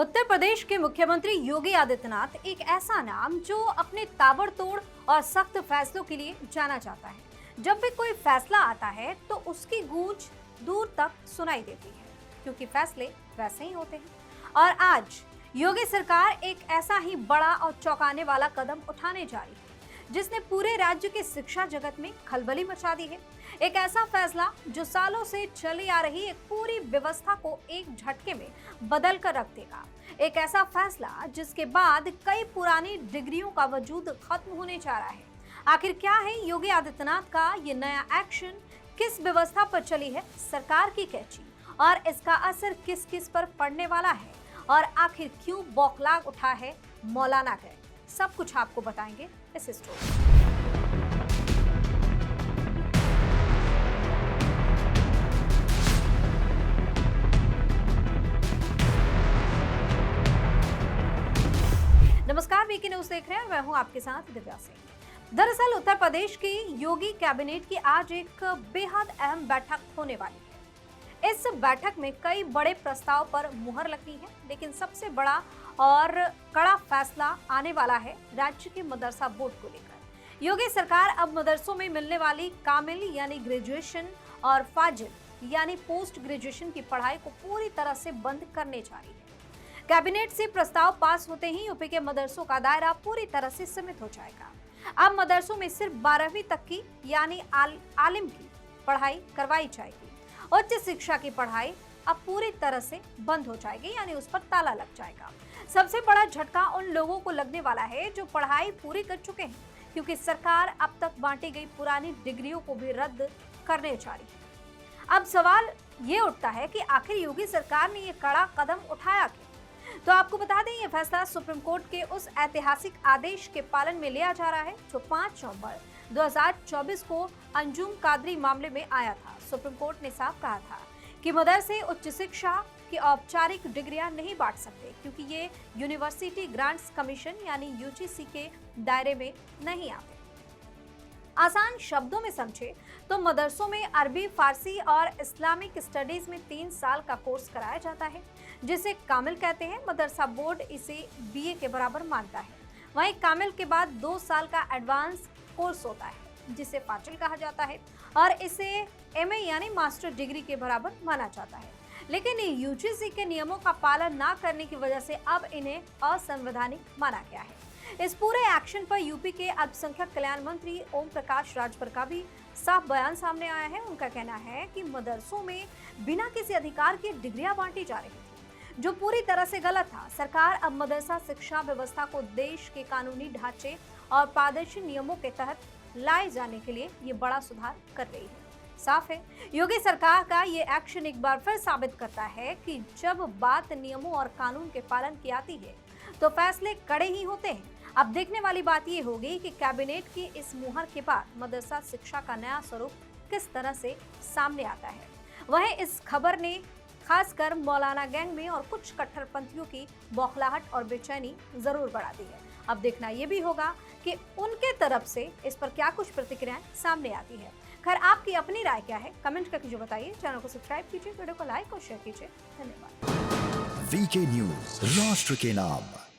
उत्तर प्रदेश के मुख्यमंत्री योगी आदित्यनाथ एक ऐसा नाम जो अपने ताबड़तोड़ और सख्त फैसलों के लिए जाना जाता है। जब भी कोई फैसला आता है तो उसकी गूंज दूर तक सुनाई देती है, क्योंकि फैसले वैसे ही होते हैं। और आज योगी सरकार एक ऐसा ही बड़ा और चौंकाने वाला कदम उठाने जा रही है जिसने पूरे राज्य के शिक्षा जगत में खलबली मचा दी है। एक ऐसा फैसला जो सालों से चली आ रही एक पूरी व्यवस्था को एक झटके में बदल कर रख देगा। एक ऐसा फैसला जिसके बाद कई पुरानी डिग्रियों का वजूद खत्म होने जा रहा है। आखिर क्या है योगी आदित्यनाथ का ये नया एक्शन? किस व्यवस्था पर चली है सरकार की कैंची और इसका असर किस किस पर पड़ने वाला है? और आखिर क्यों बौखला उठा है मौलाना गैंग? सब कुछ आपको बताएंगे इस स्टोरी में। नमस्कार, वीके न्यूज देख रहे हैं। मैं हूं आपके साथ दिव्या सिंह। दरअसल उत्तर प्रदेश की योगी कैबिनेट की आज एक बेहद अहम बैठक होने वाली है। इस बैठक में कई बड़े प्रस्ताव पर मुहर लगनी है, लेकिन सबसे बड़ा और कड़ा फैसला आने वाला है राज्य के मदरसा बोर्ड को लेकर। योगी सरकार अब मदरसों में मिलने वाली कामिल यानी ग्रेजुएशन और फाजिल यानी पोस्ट ग्रेजुएशन की पढ़ाई को पूरी तरह से बंद करने जा रही है। कैबिनेट से प्रस्ताव पास होते ही यूपी के मदरसों का दायरा पूरी तरह से सीमित हो जाएगा। अब मदरसों में सिर्फ 12वीं तक की यानी आलिम की पढ़ाई करवाई जाएगी। उच्च शिक्षा की पढ़ाई अब पूरी तरह से बंद हो जाएगी, यानी उस पर ताला लग जाएगा। सबसे बड़ा झटका उन लोगों को लगने वाला है जो पढ़ाई पूरी कर चुके हैं, क्योंकि सरकार अब तक बांटी गई पुरानी डिग्रियों को भी रद्द करने जा रही है। अब सवाल ये उठता है कि आखिर योगी सरकार ने ये कड़ा कदम उठाया क्यों? तो आपको बता दें, ये फैसला सुप्रीम कोर्ट के उस ऐतिहासिक आदेश के पालन में लिया जा रहा है जो 5 नवंबर 2024 को अंजुम कादरी मामले में आया था। सुप्रीम कोर्ट ने साफ कहा था कि मदरसे उच्च शिक्षा की औपचारिक डिग्रियां नहीं बांट सकते, क्योंकि ये यूनिवर्सिटी ग्रांट्स कमीशन यानी यूजीसी के दायरे में नहीं आते। आसान शब्दों में समझे तो मदरसों में अरबी, फारसी और इस्लामिक स्टडीज में 3 साल का कोर्स कराया जाता है, जिसे कामिल कहते हैं। मदरसा बोर्ड इसे बीए के बराबर मानता है। वहीं कामिल के बाद 2 साल का एडवांस कोर्स होता है, जिसे फाजिल कहा जाता है, और इसे एमए यानी मास्टर डिग्री के बराबर माना जाता है। लेकिन यूजीसी के नियमों का पालन न करने की वजह से अब इन्हें असंवैधानिक माना गया है। इस पूरे एक्शन पर यूपी के अल्पसंख्यक कल्याण मंत्री ओम प्रकाश राजभर का भी साफ बयान सामने आया है। उनका कहना है कि मदरसों में बिना किसी अधिकार के डिग्रियां बांटी जा रही थी, जो पूरी तरह से गलत था। सरकार अब मदरसा शिक्षा व्यवस्था को देश के कानूनी ढांचे और पारदर्शी नियमों के तहत लाए जाने के लिए ये बड़ा सुधार कर रही है। साफ है, योगी सरकार का ये एक्शन एक बार फिर साबित करता है कि जब बात नियमों और कानून के पालन की आती है तो फैसले कड़े ही होते हैं। अब देखने वाली बात ये होगी कि कैबिनेट की इस मुहर के बाद मदरसा शिक्षा का नया स्वरूप किस तरह से सामने आता है। वहीं इस खबर ने खासकर मौलाना गैंग में और कुछ कट्टरपंथियों की बौखलाहट और बेचैनी जरूर बढ़ा दी है। अब देखना यह भी होगा कि उनके तरफ से इस पर क्या कुछ प्रतिक्रियाएं सामने आती है। खैर, आपकी अपनी राय क्या है? कमेंट करके जो बताइए। चैनल को सब्सक्राइब कीजिए, वीडियो को लाइक और शेयर कीजिए। धन्यवाद। वीके न्यूज, राष्ट्र के नाम।